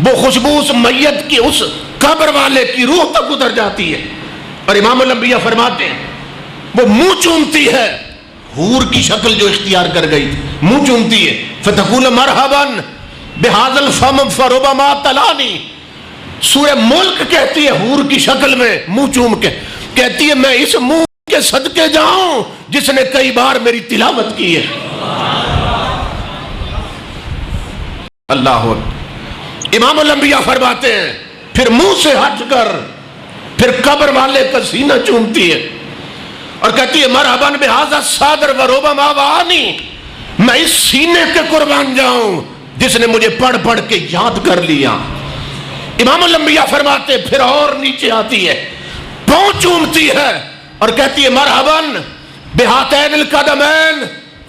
وہ خوشبو اس میت کی، اس قبر والے کی روح تک اتر جاتی ہے. اور امام الانبیاء فرماتے ہیں وہ منہ چومتی ہے، حور کی شکل جو اختیار کر گئی منہ چومتی ہے. فتقول مرحبا بہذا الفم فربما تلانی. سورہ ملک کہتی ہے حور کی شکل میں منہ چوم کے، کہتی ہے میں اس منہ کے صدقے جاؤں جس نے کئی بار میری تلاوت کی ہے. اللہ اکبر. امام الانبیاء فرماتے ہیں پھر منہ سے ہٹ کر پھر قبر والے کا سینہ چومتی ہے اور کہتی ہے مرحبا بہذا الصدر وربما وانی. میں اس سینے کے قربان جاؤں جس نے مجھے پڑھ پڑھ کے یاد کر لیا. امام الانبیاء فرماتے پھر اور نیچے آتی ہے، پاؤں چومتی ہے اور کہتی ہے مرحبا بہاتین القدمین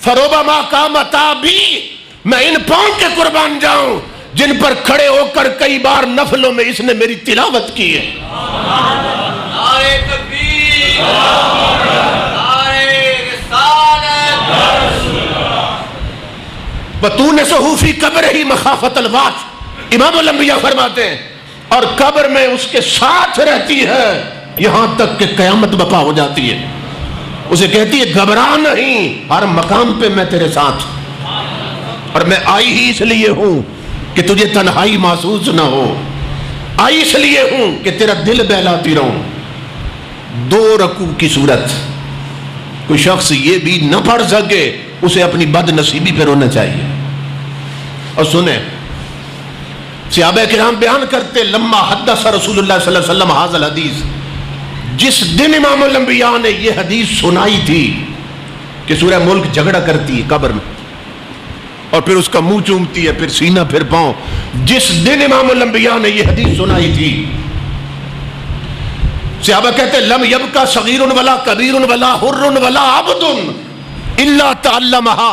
فربما قامتا بی. میں ان پاؤں کے قربان جاؤں جن پر کھڑے ہو کر کئی بار نفلوں میں اس نے میری تلاوت کی ہے. نعرہ تکبیر، نعرہ رسالت. وَتُونِسُهُ فِي قَبْرِهِ مَخَافَةَ الْوَاجِ. امام الانبیاء فرماتے ہیں اور قبر میں اس کے ساتھ رہتی ہے یہاں تک کہ قیامت بپا ہو جاتی ہے. اسے کہتی ہے گھبرا نہیں، ہر مقام پہ میں تیرے ساتھ، اور میں آئی ہی اس لیے ہوں کہ تجھے تنہائی محسوس نہ ہو، آئی اس لیے ہوں کہ تیرا دل بہلاتی رہوں. 2 رکوع کی صورت کوئی شخص یہ بھی نہ پڑھ سکے اسے اپنی بد نصیبی پہ رونا چاہیے. اور سنیں صحابہ کرام بیان کرتے لما حدث رسول اللہ صلی اللہ علیہ وسلم ھذا الحدیث، جس دن امام الانبیاء نے یہ حدیث سنائی تھی کہ سورہ ملک جھگڑا کرتی ہے قبر میں اور پھر اس کا منہ چومتی ہے، پھر سینہ پھر پاؤں. جس دن امام الانبیاء نے یہ حدیث سنائی تھی صحابہ کہتے لم یبقى صغیر ولا کبیر ولا حر ولا عبد الا تعلمها.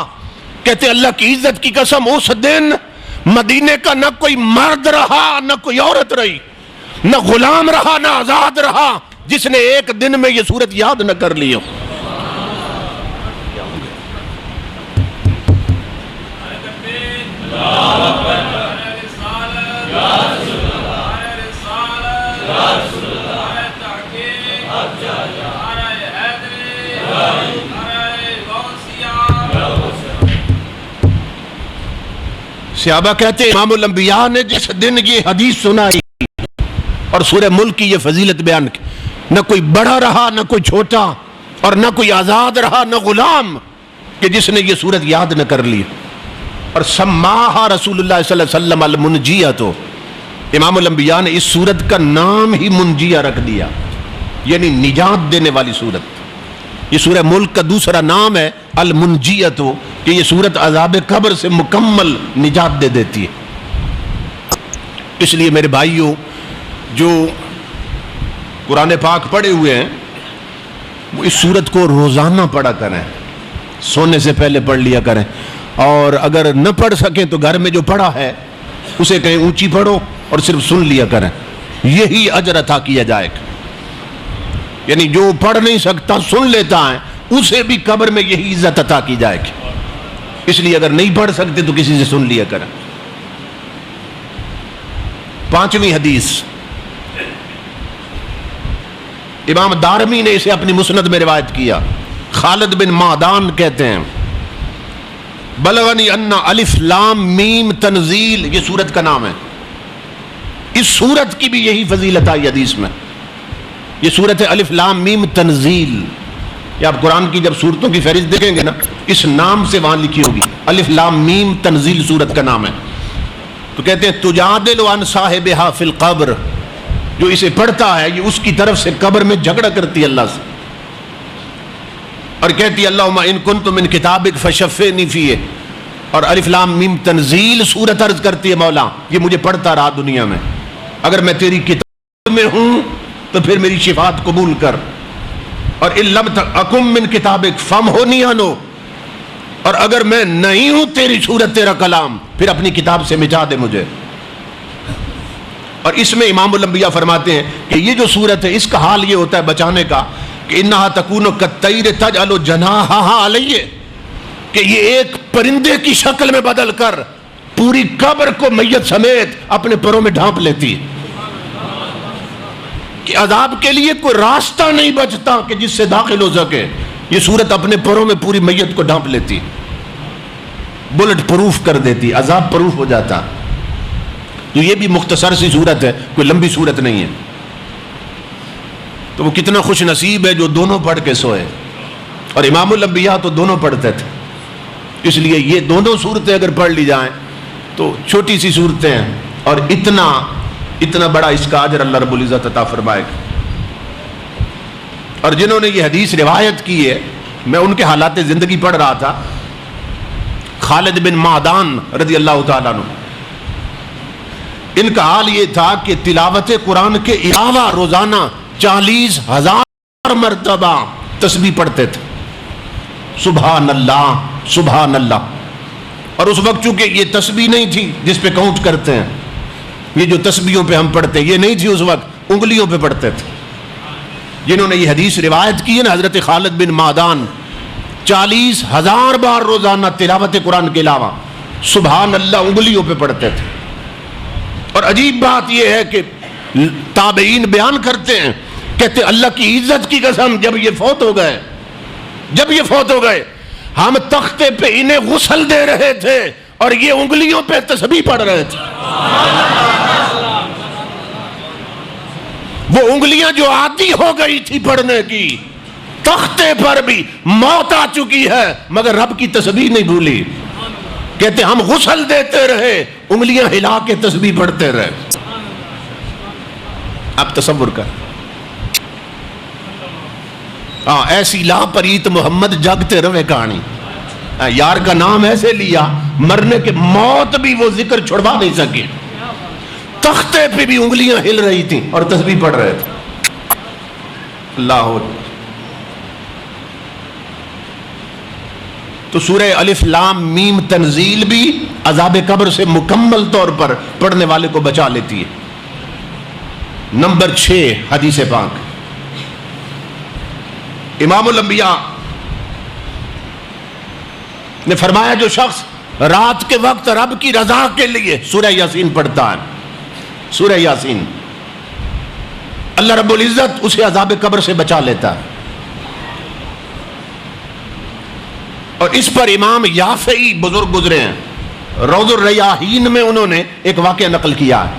کہتے اللہ کی عزت کی قسم اس دن مدینے کا نہ کوئی مرد رہا نہ کوئی عورت رہی، نہ غلام رہا نہ آزاد رہا جس نے ایک دن میں یہ صورت یاد نہ کر لی ہو. صحابہ کہتے ہیں امام الانبیاء نے جس دن یہ حدیث سنائی اور سورہ ملک کی یہ فضیلت بیان کی، نہ کوئی بڑا رہا نہ کوئی چھوٹا اور نہ کوئی آزاد رہا نہ غلام کہ جس نے یہ صورت یاد نہ کر لی. اور سماہا رسول اللہ صلی اللہ علیہ وسلم المنجیہ. امام الانبیاء نے اس صورت کا نام ہی منجیہ رکھ دیا، یعنی نجات دینے والی صورت. یہ سورہ ملک کا دوسرا نام ہے المنجیہ، کہ یہ صورت عذاب قبر سے مکمل نجات دے دیتی ہے. اس لیے میرے بھائیوں جو قرآن پاک پڑھے ہوئے ہیں وہ اس صورت کو روزانہ پڑھا کریں، سونے سے پہلے پڑھ لیا کریں، اور اگر نہ پڑھ سکیں تو گھر میں جو پڑھا ہے اسے کہیں اونچی پڑھو اور صرف سن لیا کریں، یہی اجر عطا کیا جائے گا. یعنی جو پڑھ نہیں سکتا سن لیتا ہے اسے بھی قبر میں یہی عزت عطا کی جائے گی. اس لیے اگر نہیں پڑھ سکتے تو کسی سے سن لیا کریں. 5ویں حدیث امام دارمی نے اسے اپنی مسند میں روایت کیا. خالد بن معدان کہتے ہیں بلغنی ان الف لام میم تنزیل، یہ سورت کا نام ہے. اس سورت کی بھی یہی فضیلت آئی حدیث میں. یہ سورت ہے الف لام میم تنزیل. یہ آپ قرآن کی جب سورتوں کی فہرست دیکھیں گے نا اس نام سے وہاں لکھی ہوگی الف لام میم تنزیل سورت کا نام ہے. تو کہتے ہیں تجادل عن صاحبها فی القبر، جو اسے پڑھتا ہے یہ اس کی طرف سے قبر میں جھگڑا کرتی ہے اللہ سے، اور کہتی ہے اللہم ان کنت من کتابک فشفعنی فیہ. اور الف لام میم تنزیل سورت عرض کرتی ہے مولا یہ مجھے پڑھتا رہا دنیا میں، اگر میں تیری کتاب میں ہوں تو پھر میری شفاعت قبول کر، اور ان لم اکم من کتابک فمحنی عنہ، اور اگر میں نہیں ہوں تیری صورت تیرا کلام پھر اپنی کتاب سے مٹا دے مجھے. اور اس میں امام الانبیاء فرماتے ہیں کہ یہ جو صورت ہے اس کا حال یہ ہوتا ہے بچانے کا کہ انہا تکون کالطیر تجعل جناحہا علیہ، کہ یہ ایک پرندے کی شکل میں بدل کر پوری قبر کو میت سمیت اپنے پروں میں ڈھانپ لیتی ہے، کہ عذاب کے لیے کوئی راستہ نہیں بچتا کہ جس سے داخل ہو سکے. یہ صورت اپنے پروں میں پوری میت کو ڈھانپ لیتی، بلٹ پروف کر دیتی، عذاب پروف ہو جاتا. تو یہ بھی مختصر سی صورت ہے، کوئی لمبی صورت نہیں ہے. تو وہ کتنا خوش نصیب ہے جو دونوں پڑھ کے سوئے. اور امام الانبیاء تو دونوں پڑھتے تھے، اس لیے یہ دونوں صورتیں اگر پڑھ لی جائیں تو چھوٹی سی صورتیں ہیں اور اتنا بڑا اس کا اجر اللہ رب العزت عطا فرمائے گا. اور جنہوں نے یہ حدیث روایت کی ہے، میں ان کے حالات زندگی پڑھ رہا تھا. خالد بن معدان رضی اللہ تعالیٰ عنہ، ان کا حال یہ تھا کہ تلاوت قرآن کے علاوہ روزانہ 40,000 مرتبہ تسبیح پڑھتے تھے. سبحان اللہ سبحان اللہ. اور اس وقت چونکہ یہ تسبیح نہیں تھی جس پہ کاؤنٹ کرتے ہیں، یہ جو تسبیحوں پہ ہم پڑھتے یہ نہیں تھی، اس وقت انگلیوں پہ پڑھتے تھے. جنہوں نے یہ حدیث روایت کی ہے نا، حضرت خالد بن معدان 40,000 بار روزانہ تلاوت قرآن کے علاوہ سبحان اللہ انگلیوں پہ پڑھتے تھے. اور عجیب بات یہ ہے کہ تابعین بیان کرتے ہیں، کہتے اللہ کی عزت کی قسم جب یہ فوت ہو گئے ہم تختے پہ انہیں غسل دے رہے تھے اور یہ انگلیوں پہ تسبیح پڑھ رہے تھے. وہ انگلیاں جو عادی ہو گئی تھی پڑھنے کی، تختے پر بھی موت آ چکی ہے مگر رب کی تسبیح نہیں بھولی. کہتے ہم غسل دیتے رہے، انگلیاں ہلا کے تسبیح پڑھتے رہے. اب تصور کر، ایسی لا پریت محمد جگتے روے کہانی. یار کا نام ایسے لیا، مرنے کے موت بھی وہ ذکر چھڑوا نہیں سکے. تختے پہ بھی انگلیاں ہل رہی تھیں اور تسبیح پڑھ رہے تھے. اللہ. تو سورہ الف لام میم تنزیل بھی عذاب قبر سے مکمل طور پر پڑھنے والے کو بچا لیتی ہے. نمبر 6 حدیث پاک، امام الانبیاء نے فرمایا جو شخص رات کے وقت رب کی رضا کے لیے سورہ یاسین پڑھتا ہے، سورہ یاسین، اللہ رب العزت اسے عذاب قبر سے بچا لیتا ہے. اور اس پر امام یافعی بزرگ گزرے ہیں، روض الریاحین میں انہوں نے ایک واقعہ نقل کیا ہے.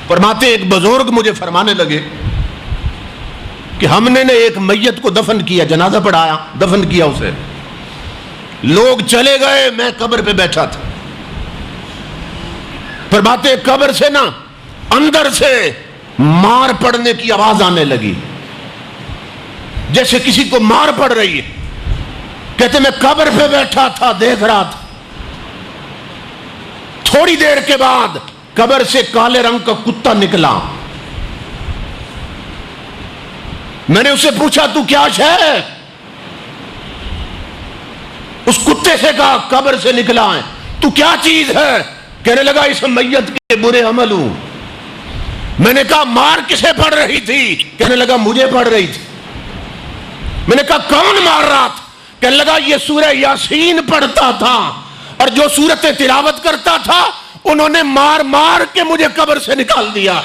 فرماتے ایک بزرگ مجھے فرمانے لگے کہ ہم نے ایک میت کو دفن کیا، جنازہ پڑھایا، دفن کیا اسے، لوگ چلے گئے، میں قبر پہ بیٹھا تھا. فرماتے قبر سے نا اندر سے مار پڑنے کی آواز آنے لگی، جیسے کسی کو مار پڑ رہی ہے. کہتے میں قبر پہ بیٹھا تھا، دیکھ رہا تھا. تھوڑی دیر کے بعد قبر سے کالے رنگ کا کتا نکلا. میں نے اسے پوچھا تو کیا شے ہے؟ اس کتے سے کہا قبر سے نکلا ہے. تو کیا چیز ہے؟ کہنے لگا اس میت کے برے عمل ہوں. میں نے کہا مار کسے پڑ رہی تھی؟ کہنے لگا مجھے پڑ رہی تھی. میں نے کہا کون مار رہا تھا؟ کہنے لگا یہ سورہ یاسین پڑھتا تھا اور جو سورت تلاوت کرتا تھا انہوں نے مار مار کے مجھے قبر سے نکال دیا.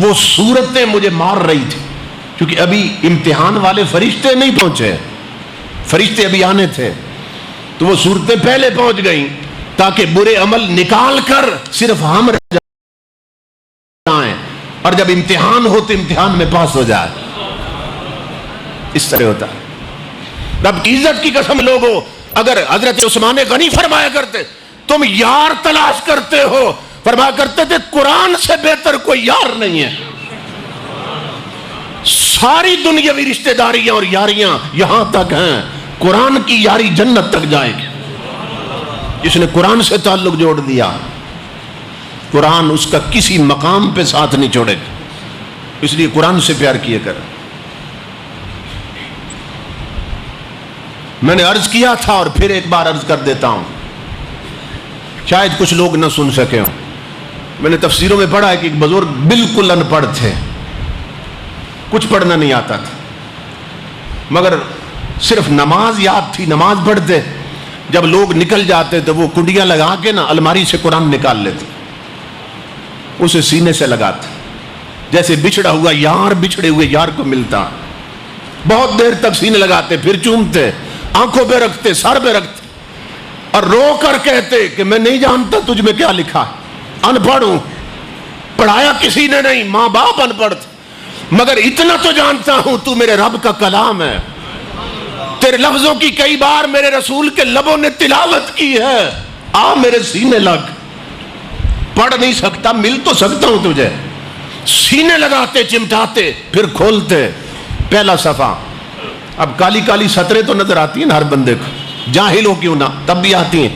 وہ سورتیں مجھے مار رہی تھی کیونکہ ابھی امتحان والے فرشتے نہیں پہنچے، فرشتے ابھی آنے تھے. تو وہ صورتیں پہلے پہنچ گئیں تاکہ برے عمل نکال کر صرف ہم رہ جائیں، اور جب امتحان ہو تو امتحان میں پاس ہو جائے. اس طرح ہوتا ہے. رب کی عزت کی قسم لوگوں، اگر حضرت عثمان غنی فرمایا کرتے تم یار تلاش کرتے ہو، فرمایا کرتے تھے قرآن سے بہتر کوئی یار نہیں ہے. ساری دنیاوی رشتہ داریاں اور یاریاں یہاں تک ہیں، قرآن کی یاری جنت تک جائے گی. جس نے قرآن سے تعلق جوڑ دیا، قرآن اس کا کسی مقام پہ ساتھ نہیں چھوڑے گا. اس لیے قرآن سے پیار کیے کر. میں نے عرض کیا تھا اور پھر ایک بار عرض کر دیتا ہوں، شاید کچھ لوگ نہ سن سکے ہوں. میں نے تفسیروں میں پڑھا ہے کہ ایک بزرگ بالکل ان پڑھ تھے، کچھ پڑھنا نہیں آتا تھا، مگر صرف نماز یاد تھی، نماز پڑھتے. جب لوگ نکل جاتے تو وہ کنڈیاں لگا کے نا الماری سے قرآن نکال لیتے، اسے سینے سے لگاتے، جیسے بچھڑا ہوا یار بچھڑے ہوئے یار کو ملتا. بہت دیر تک سینے لگاتے، پھر چومتے، آنکھوں پہ رکھتے، سر پہ رکھتے، اور رو کر کہتے کہ میں نہیں جانتا تجھ میں کیا لکھا ہے، ان پڑھ ہوں، پڑھایا کسی نے نہیں، ماں باپ ان پڑھ تھے، مگر اتنا تو جانتا ہوں تو میرے رب کا کلام ہے، تیرے لفظوں کی کئی بار میرے رسول کے لبوں نے تلاوت کی ہے، آ میرے سینے لگ. پڑھ نہیں سکتا، مل تو سکتا ہوں تجھے. سینے لگاتے، چمٹاتے، پھر کھولتے، پہلا صفحہ. اب کالی کالی سطریں تو نظر آتی ہیں ہر بندے کو، جاہل ہو کیوں نہ تب بھی آتی ہیں.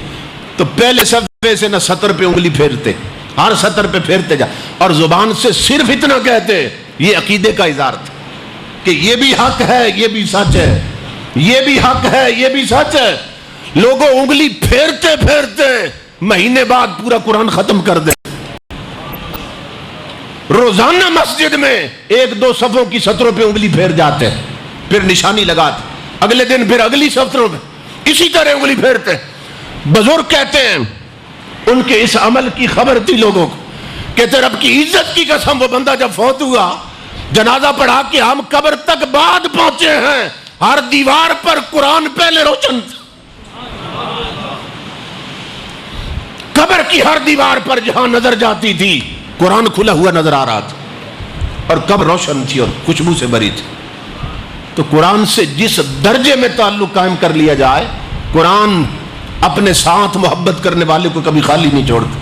تو پہلے صفحے سے نہ سطر پہ انگلی پھیرتے، ہر سطر پہ پھیرتے جا، اور زبان سے صرف اتنا کہتے. یہ عقیدے کا اظہار تھا کہ یہ بھی حق ہے، یہ بھی سچ ہے، یہ بھی حق ہے، یہ بھی سچ ہے. لوگوں انگلی پھیرتے پھیرتے مہینے بعد پورا قرآن ختم کر دے. روزانہ مسجد میں ایک دو صفوں کی سطروں پہ انگلی پھیر جاتے، پھر نشانی لگاتے، اگلے دن پھر اگلی سطروں پہ اسی طرح انگلی پھیرتے. بزرگ کہتے ہیں ان کے اس عمل کی خبر تھی لوگوں کو، کہتے رب کی عزت کی قسم وہ بندہ جب فوت ہوا، جنازہ پڑھا کہ ہم قبر تک بعد پہنچے ہیں، ہر دیوار پر قرآن پہلے روشن تھا. قبر کی ہر دیوار پر جہاں نظر جاتی تھی قرآن کھلا ہوا نظر آ رہا تھا، اور قبر روشن تھی اور خوشبو سے بھری تھی. تو قرآن سے جس درجے میں تعلق قائم کر لیا جائے، قرآن اپنے ساتھ محبت کرنے والے کو کبھی خالی نہیں چھوڑتا.